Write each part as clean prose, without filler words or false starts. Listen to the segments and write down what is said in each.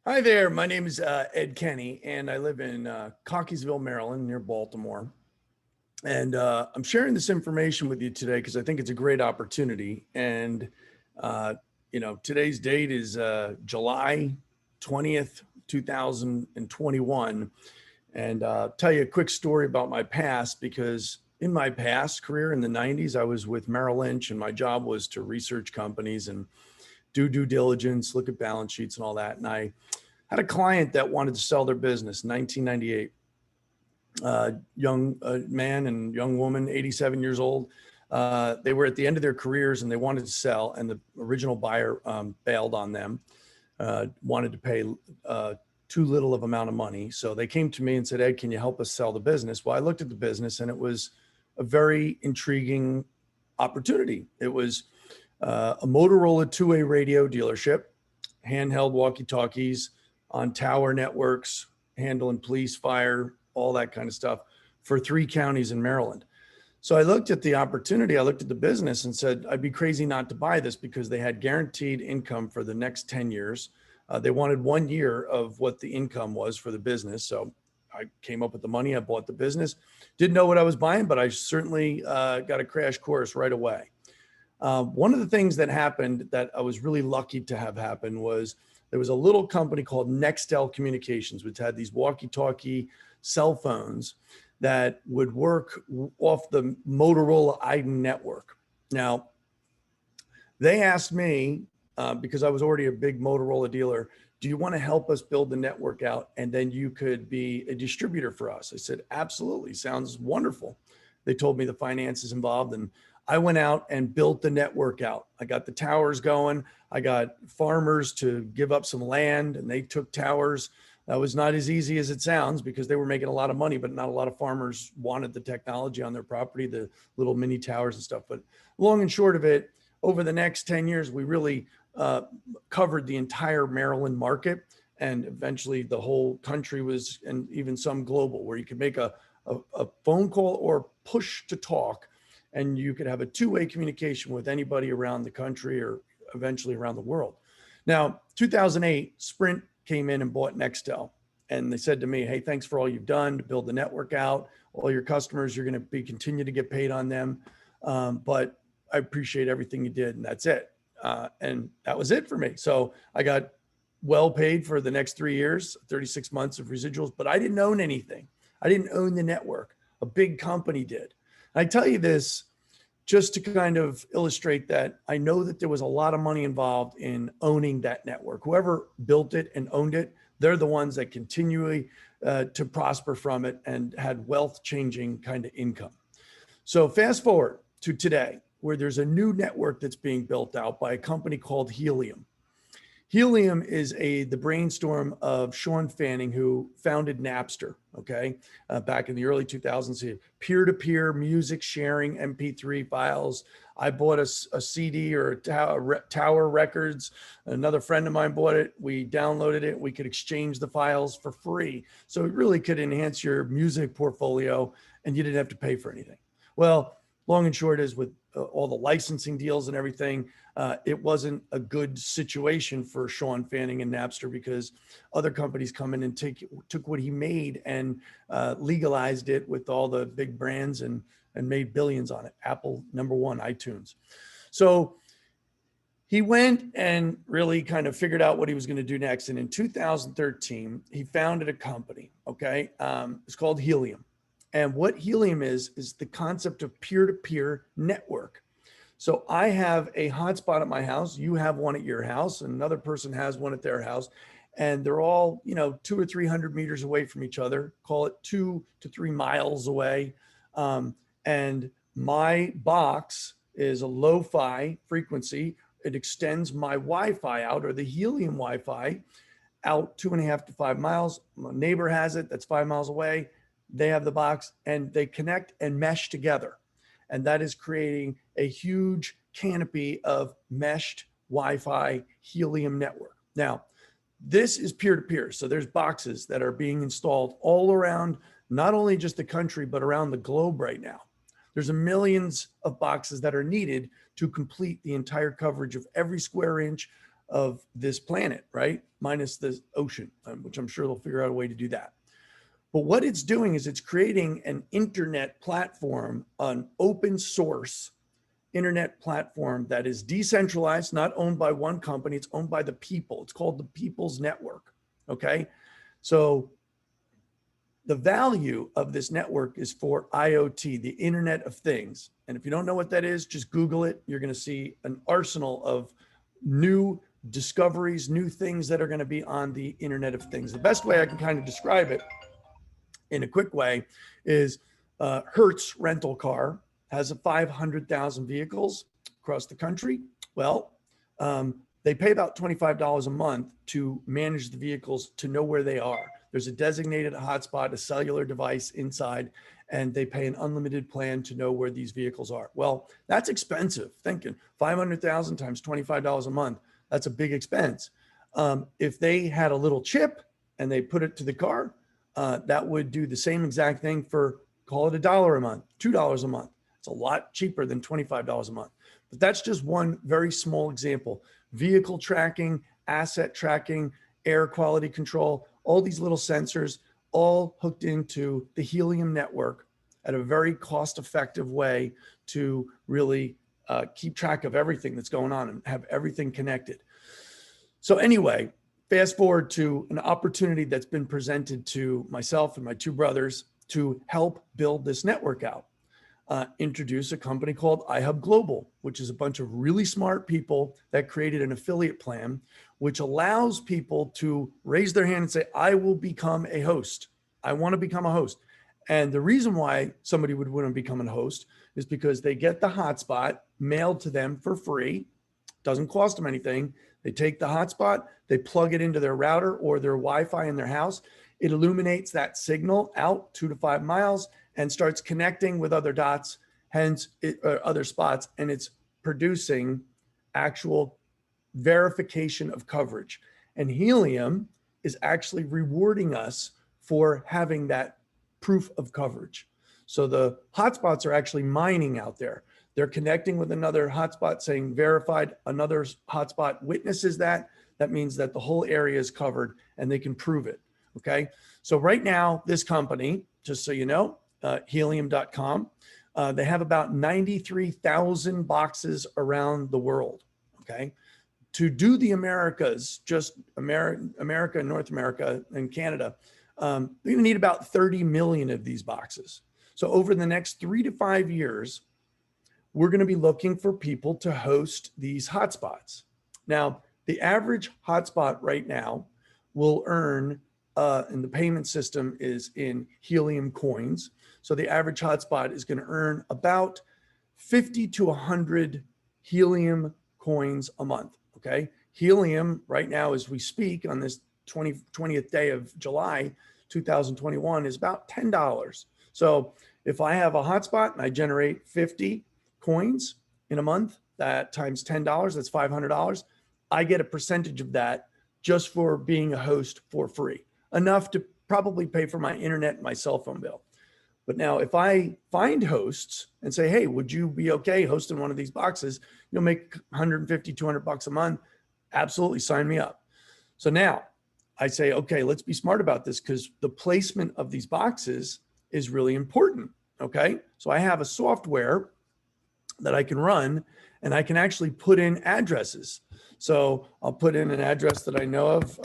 Hi there. My name is Ed Kenny, and I live in Cockeysville, Maryland, near Baltimore. And I'm sharing this information with you today because I think it's a great opportunity. And today's date is July 20th, 2021. And tell you a quick story about my past because in my past career in the 90s, I was with Merrill Lynch, and my job was to research companies and do due diligence, look at balance sheets, and all that. And I had a client that wanted to sell their business in 1998. Young man and young woman, 87 years old. They were at the end of their careers and they wanted to sell, and the original buyer bailed on them, wanted to pay too little of amount of money. So they came to me and said, Ed, can you help us sell the business? Well, I looked at the business and it was a very intriguing opportunity. It was a Motorola two-way radio dealership, handheld walkie-talkies on tower networks, handling police, fire, all that kind of stuff for 3 counties in Maryland. So I looked at the opportunity, I looked at the business and said, I'd be crazy not to buy this because they had guaranteed income for the next 10 years. They wanted 1 year of what the income was for the business. So I came up with the money, I bought the business, didn't know what I was buying, but I certainly got a crash course right away. One of the things that happened that I was really lucky to have happen was there was a little company called Nextel Communications, which had these walkie-talkie cell phones that would work off the Motorola IDEN network. Now, they asked me, because I was already a big Motorola dealer, do you want to help us build the network out and then you could be a distributor for us? I said, absolutely, sounds wonderful. They told me the finances involved, and I went out and built the network out. I got the towers going. I got farmers to give up some land and they took towers. That was not as easy as it sounds because they were making a lot of money, but not a lot of farmers wanted the technology on their property, the little mini towers and stuff. But long and short of it, over the next 10 years, we really covered the entire Maryland market, and eventually the whole country was, and even some global, where you could make a phone call or push to talk, and you could have a two-way communication with anybody around the country or eventually around the world. Now, 2008, Sprint came in and bought Nextel, and they said to me, hey, thanks for all you've done to build the network out. All your customers, you're going to be continue to get paid on them, but I appreciate everything you did, and that's it. And that was it for me. So I got well paid for the next 3 years, 36 months of residuals, but I didn't own anything. I didn't own the network. A big company did. I tell you this just to kind of illustrate that I know that there was a lot of money involved in owning that network. Whoever built it and owned it, they're the ones that continually to prosper from it and had wealth changing kind of income. So fast forward to today, where there's a new network that's being built out by a company called Helium. Helium is the brainstorm of Sean Fanning, who founded Napster, okay, back in the early 2000s, peer-to-peer music sharing MP3 files. I bought a CD or a Tower Records. Another friend of mine bought it. We downloaded it. We could exchange the files for free. So it really could enhance your music portfolio, and you didn't have to pay for anything. Well, long and short is with all the licensing deals and everything, it wasn't a good situation for Sean Fanning and Napster because other companies come in and took what he made and legalized it with all the big brands and made billions on it. Apple, #1, iTunes. So he went and really kind of figured out what he was going to do next. And in 2013, he founded a company, okay? It's called Helium. And what Helium is the concept of peer-to-peer network. So I have a hotspot at my house, you have one at your house, and another person has one at their house, and they're all, 200 or 300 meters away from each other, call it 2 to 3 miles away. And my box is a lo-fi frequency. It extends my Wi-Fi out, or the Helium Wi-Fi, out 2.5 to 5 miles. My neighbor has it, that's 5 miles away. They have the box, and they connect and mesh together. And that is creating a huge canopy of meshed Wi-Fi Helium network. Now, this is peer-to-peer. So there's boxes that are being installed all around, not only just the country, but around the globe right now. There's millions of boxes that are needed to complete the entire coverage of every square inch of this planet, right? Minus the ocean, which I'm sure they'll figure out a way to do that. But what it's doing is it's creating an internet platform, an open source internet platform that is decentralized, not owned by one company. It's owned by the people. It's called the People's Network. Okay. So the value of this network is for IoT, the Internet of Things. And if you don't know what that is, just Google it. You're going to see an arsenal of new discoveries, new things that are going to be on the Internet of Things. The best way I can kind of describe it in a quick way is Hertz rental car has a 500,000 vehicles across the country. Well, they pay about $25 a month to manage the vehicles, to know where they are. There's a designated hotspot, a cellular device inside, and they pay an unlimited plan to know where these vehicles are. Well, that's expensive. Thinking 500,000 times $25 a month, that's a big expense. If they had a little chip and they put it to the car, that would do the same exact thing for, call it $1 a month, $2 a month. It's a lot cheaper than $25 a month. But that's just one very small example. Vehicle tracking, asset tracking, air quality control, all these little sensors, all hooked into the Helium network at a very cost-effective way to really keep track of everything that's going on and have everything connected. So anyway, fast forward to an opportunity that's been presented to myself and my two brothers to help build this network out. Introduce a company called iHub Global, which is a bunch of really smart people that created an affiliate plan, which allows people to raise their hand and say, I will become a host. I want to become a host. And the reason why somebody would want to become a host is because they get the hotspot mailed to them for free. Doesn't cost them anything. They take the hotspot, they plug it into their router or their Wi-Fi in their house. It illuminates that signal out 2 to 5 miles and starts connecting with other dots, hence other spots, and it's producing actual verification of coverage. And Helium is actually rewarding us for having that proof of coverage. So the hotspots are actually mining out there. They're connecting with another hotspot saying verified, another hotspot witnesses that. That means that the whole area is covered and they can prove it. Okay. So right now, this company, just so you know, helium.com, they have about 93,000 boxes around the world. Okay. To do the Americas, just America, North America, and Canada, they're going to need about 30 million of these boxes. So over the next 3 to 5 years, we're going to be looking for people to host these hotspots. Now, the average hotspot right now will earn, and the payment system is in Helium coins. So the average hotspot is going to earn about 50 to 100 Helium coins a month. Okay. Helium right now, as we speak on this 20th day of July, 2021 is about $10. So if I have a hotspot and I generate 50 coins in a month, that times $10, that's $500. I get a percentage of that just for being a host for free, enough to probably pay for my internet and my cell phone bill. But now if I find hosts and say, hey, would you be okay hosting one of these boxes? You'll make 150, 200 bucks a month. Absolutely, sign me up. So now I say, okay, let's be smart about this because the placement of these boxes is really important. Okay. So I have a software that I can run and I can actually put in addresses. So I'll put in an address that I know of.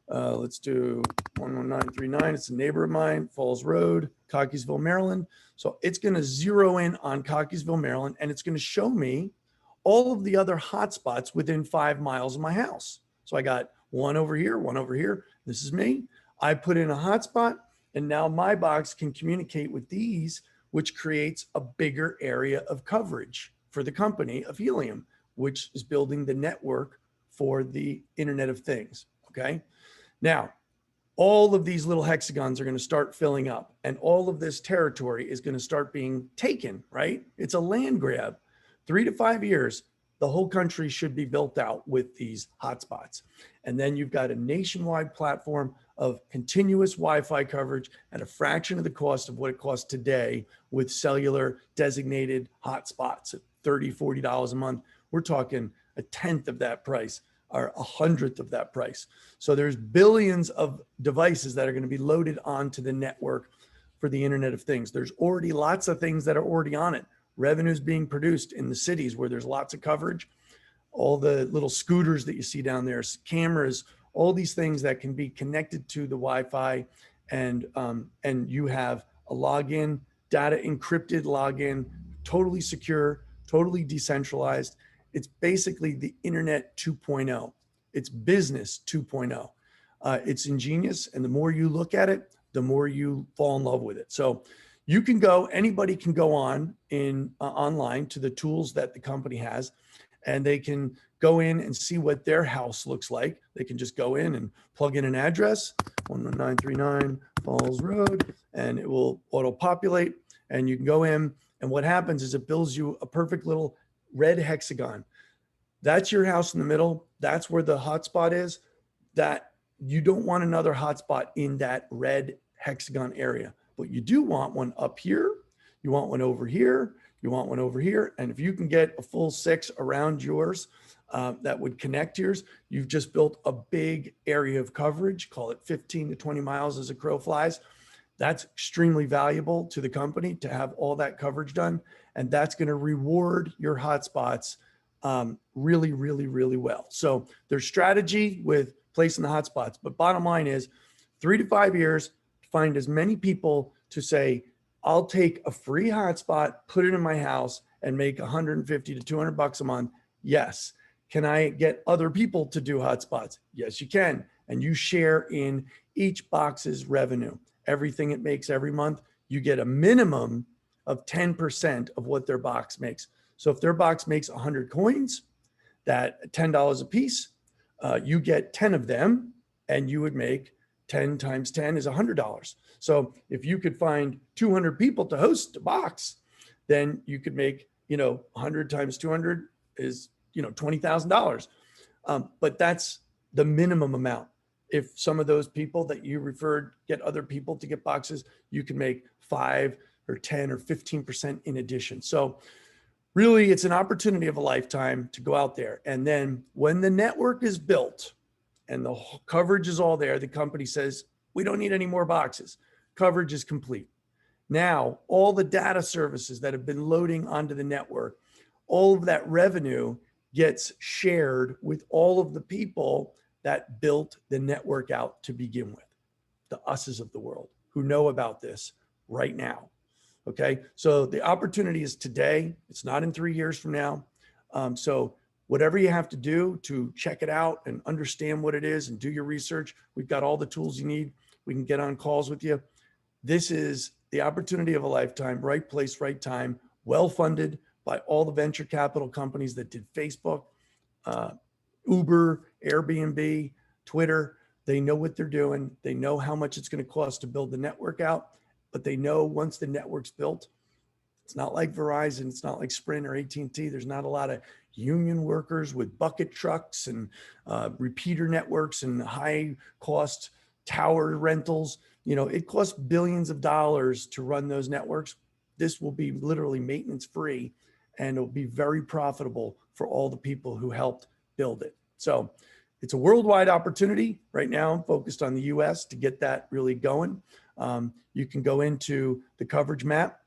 Let's do 11939. It's a neighbor of mine, Falls Road, Cockeysville, Maryland. So it's going to zero in on Cockeysville, Maryland, and it's going to show me all of the other hotspots within 5 miles of my house. So I got one over here, one over here. This is me. I put in a hotspot, and now my box can communicate with these, which creates a bigger area of coverage for the company of Helium, which is building the network for the Internet of Things. Okay. Now, all of these little hexagons are going to start filling up, and all of this territory is going to start being taken, right? It's a land grab. 3 to 5 years, the whole country should be built out with these hotspots. And then you've got a nationwide platform of continuous Wi-Fi coverage at a fraction of the cost of what it costs today with cellular designated hotspots at $30, $40 a month. We're talking a tenth of that price are 1/100th of that price. So there's billions of devices that are going to be loaded onto the network for the Internet of Things. There's already lots of things that are already on it. Revenues being produced in the cities where there's lots of coverage. All the little scooters that you see down there, cameras, all these things that can be connected to the Wi-Fi, and you have a login, data encrypted login, totally secure, totally decentralized. It's basically the Internet 2.0. It's business 2.0. It's ingenious, and the more you look at it, the more you fall in love with it. So you can go, anybody can go online to the tools that the company has, and they can go in and see what their house looks like. They can just go in and plug in an address, 11939 Falls Road, and it will auto-populate, and you can go in, and what happens is it builds you a perfect little red hexagon. That's your house in the middle. That's where the hotspot is. That you don't want another hotspot in that red hexagon area, but you do want one up here. You want one over here. You want one over here. And if you can get a full 6 around yours that would connect yours, you've just built a big area of coverage, call it 15 to 20 miles as a crow flies. That's extremely valuable to the company to have all that coverage done. And that's going to reward your hotspots really, really, really well. So there's strategy with placing the hotspots, but bottom line is 3 to 5 years, find as many people to say, I'll take a free hotspot, put it in my house, and make 150 to 200 bucks a month. Yes. Can I get other people to do hotspots? Yes, you can. And you share in each box's revenue. Everything it makes every month, you get a minimum of 10% of what their box makes. So if their box makes 100 coins, that $10 a piece, you get 10 of them, and you would make 10 times 10 is $100. So if you could find 200 people to host a box, then you could make, 100 times 200 is, $20,000. But that's the minimum amount. If some of those people that you referred get other people to get boxes, you can make 5 or 10 or 15% in addition. So really, it's an opportunity of a lifetime to go out there. And then when the network is built and the coverage is all there, the company says, we don't need any more boxes. Coverage is complete. Now, all the data services that have been loading onto the network, all of that revenue gets shared with all of the people that built the network out to begin with, the us's of the world who know about this right now. Okay, so the opportunity is today. It's not in 3 years from now. So whatever you have to do to check it out and understand what it is and do your research, we've got all the tools you need. We can get on calls with you. This is the opportunity of a lifetime, right place, right time, well-funded by all the venture capital companies that did Facebook, Uber, Airbnb, Twitter. They know what they're doing. They know how much it's going to cost to build the network out. But they know once the network's built, it's not like Verizon, it's not like Sprint or AT&T. There's not a lot of union workers with bucket trucks and repeater networks and high cost tower rentals. It costs billions of dollars to run those networks. This will be literally maintenance free, and it'll be very profitable for all the people who helped build it. So it's a worldwide opportunity. Right now, I'm focused on the US to get that really going. You can go into the coverage map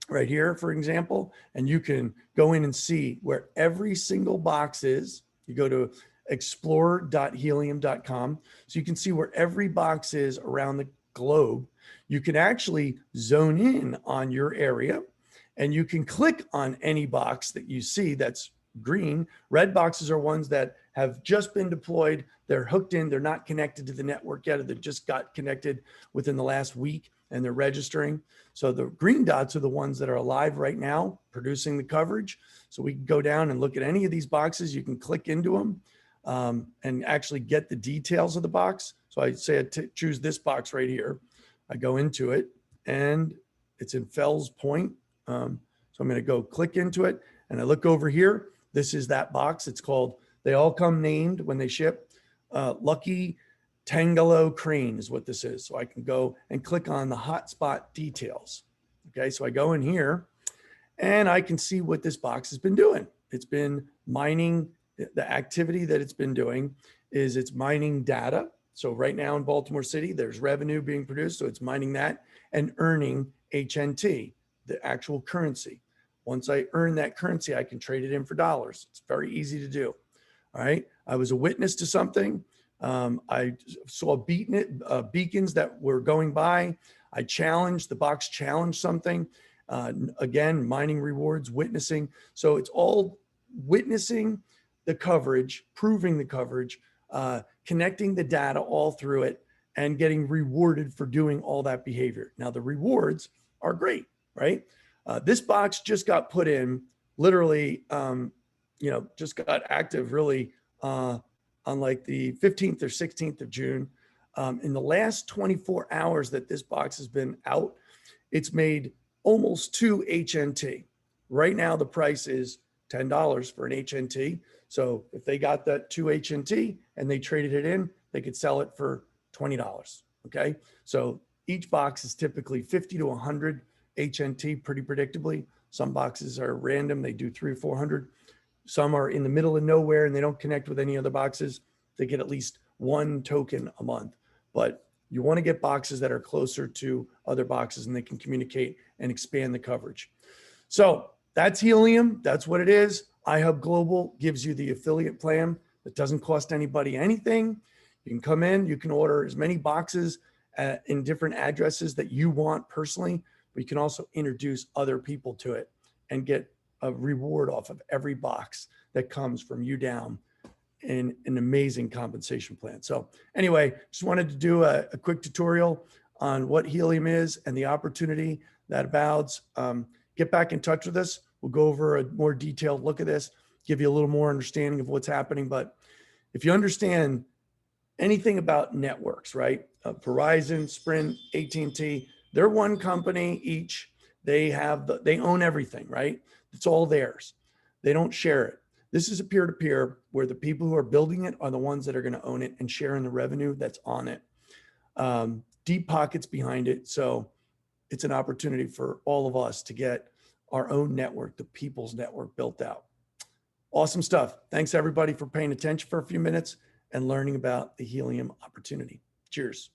right here, for example, and you can go in and see where every single box is. You go to explorer.helium.com. So you can see where every box is around the globe. You can actually zone in on your area, and you can click on any box that you see that's green. Red boxes are ones that have just been deployed. They're hooked in. They're not connected to the network yet. They just got connected within the last week, and they're registering. So the green dots are the ones that are alive right now, producing the coverage. So we can go down and look at any of these boxes. You can click into them and actually get the details of the box. So I say I choose this box right here. I go into it, and it's in Fells Point. So I'm going to go click into it, and I look over here. This is that box. It's called, they all come named when they ship. Lucky Tangelo Crane is what this is. So I can go and click on the hotspot details. Okay, so I go in here, and I can see what this box has been doing. It's been mining The activity that it's been doing is it's mining data. So right now in Baltimore City, there's revenue being produced. So it's mining that and earning HNT, the actual currency. Once I earn that currency, I can trade it in for dollars. It's very easy to do. All right. I was a witness to something. I saw beacons that were going by. I challenged, the box challenged something. Again, mining rewards, witnessing. So it's all witnessing the coverage, proving the coverage, connecting the data all through it, and getting rewarded for doing all that behavior. Now, the rewards are great, right? This box just got put in literally, just got active really on like the 15th or 16th of June. In the last 24 hours that this box has been out, it's made almost 2 HNT. Right now, the price is $10 for an HNT. So if they got that 2 HNT and they traded it in, they could sell it for $20. Okay. So each box is typically 50 to 100 HNT pretty predictably. Some boxes are random. They do 300 or 400. Some are in the middle of nowhere and they don't connect with any other boxes. They get at least 1 token a month, but you want to get boxes that are closer to other boxes and they can communicate and expand the coverage. So that's Helium. That's what it is. iHub Global gives you the affiliate plan that doesn't cost anybody anything. You can come in, you can order as many boxes in different addresses that you want personally, but you can also introduce other people to it and get a reward off of every box that comes from you down in an amazing compensation plan. So anyway, just wanted to do a quick tutorial on what Helium is and the opportunity that abounds. Get back in touch with us. We'll go over a more detailed look at this, give you a little more understanding of what's happening. But if you understand anything about networks, right? Verizon, Sprint, AT&T, they're one company each. They own everything, right? It's all theirs. They don't share it. This is a peer-to-peer where the people who are building it are the ones that are going to own it and share in the revenue that's on it. Deep pockets behind it. So it's an opportunity for all of us to get our own network, the people's network, built out. Awesome stuff. Thanks everybody for paying attention for a few minutes and learning about the Helium opportunity. Cheers.